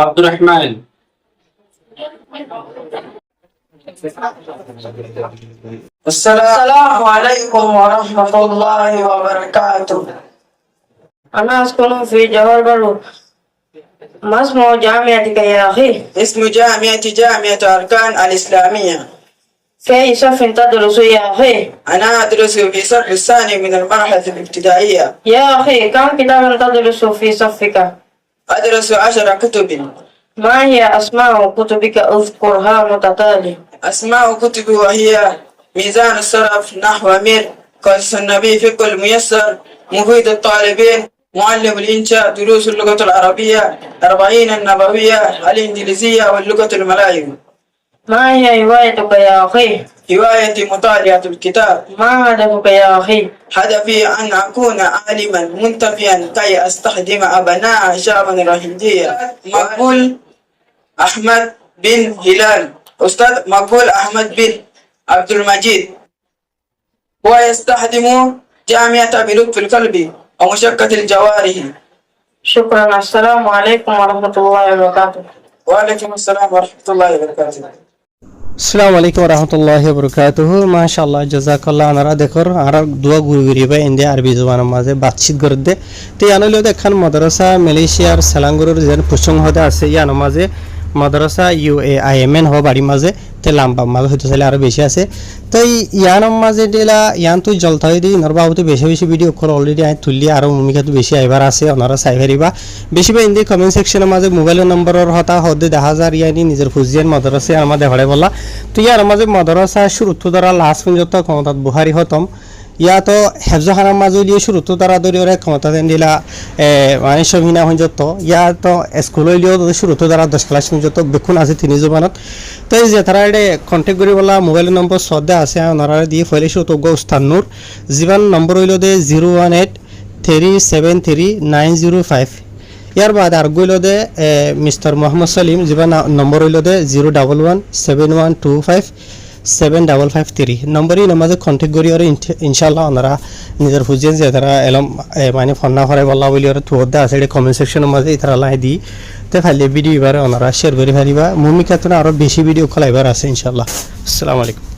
আব্দুর রহমান। السلام عليكم ورحمة الله وبركاته. أنا أسكن في جوهر برو. ما اسم جامعتك يا أخي؟ اسم جامعة أركان الإسلامية. في أي صف تدرس يا أخي؟ أنا أدرس في الصف الثاني من المرحلة الابتدائية. يا أخي كم كتابا تدرس في صفك؟ أدرس 10 كتب. ما هي أسماء كتبك أذكرها متتالي؟ أسماء كتب وهي ميزان الصرف، نحو أمير، قصص النبي، فقه الميسر، مفيد الطالبين، معلم الإنشاء، دروس اللغة العربية، 40 النبوية، الإنجليزية واللغة الملايين. ما هي هوايتك يا أخي؟ هوايتي مطالعة الكتاب. ما هدفك يا أخي؟ هدفي أن أكون عالما منتفيا كي أستخدم أبناء شعبا رشيديا. مقبول أحمد بن هلال. أستاذ مقبول أحمد بن عبد المجيد. هو يستخدم جامعة بلطف القلب ومشقة الجوارح. شكرا. السلام عليكم ورحمة الله وبركاته. وعليكم السلام ورحمة الله وبركاته. আসসালামু আলাইকুম রহমতুল্লাহি বরকাতুহু। মাশাআল্লাহ জাযাকাল্লাহ। আনারা দেখর আর দুয়া গুরি বা ইন্ডিয়া আরবি জবানের মাঝে বাতচিত করে দে তে আনলো দেখান মাদ্রাসা মালয়েশিয়ার সালাঙ্গুরের যেন প্রসঙ্গ হতে আছে ইয়ান মাঝে মাদ্রাসা UAIMN হওয়া বাড়ির মাঝে তে লাম্বা মাঝে হইতে চাইলে আরো বেশি আছে তো ইয়ান মাঝে দিলা ইয়ান তুই জলতা হয়ে দিই নরবাবুতে বেশি বেশি ভিডিও কল অলরেডি আই তুললি আরো ভূমিকা তো বেশি আইবার আছে ওনারা চাই পারিবা বেশি বা ইন্দি কমেন্ট সেকশনের মাঝে মোবাইল নম্বরের হতা হদে 10000 ইয়ানি নিজের ফুজিয়ান মাদ্রাসা আমাদের হড়ে বলা তো ইয়ার মাঝে মাদ্রাসা শুরু তো দ্বারা লাস্ট পর্যন্ত ক্ষমতাত বুহারি হতম ইয়া তো হেফজখানার মাঝে দিয়ে শুরু তো তারা দরিয়রে ক্ষমতা দেন দিলা মানে সবিনা পর্যন্ত ইয়া তো স্কুল হইলেও শুরু তো তারা 10 ক্লাস পর্যন্ত বেকুন আছে 3 জবানত তো এই যে তারা এটা কন্ট্যাক্ট করি বলা মোবাইল নম্বর সদ্যা আছে ওনারা দিয়ে ফেলে শুরু তো উস্তানুর জীবন নম্বর হইল দে 018373905 ইয়ার বাদ আর গইল দে মিস্টার মোহাম্মদ সালিম জীবন নম্বর হইল দে 01171257553 নম্বরই নামাজে কন্ট্যাক্ট করি আর ইনশাআল্লাহ ওনারা নিজের ফুজিয়েন যে তারা এলম মানে ফন্না করে বলা বলি আর তুদা আছে এটা কমেন্ট সেকশনের মাঝে তারা লাই দি তে খালি ভিডিও এবারে ওনারা শেয়ার করে ফেলিবা ভূমিকা তো আরো বেশি ভিডিও খলাইবার আছে ইনশাআল্লাহ। আসসালামু আলাইকুম।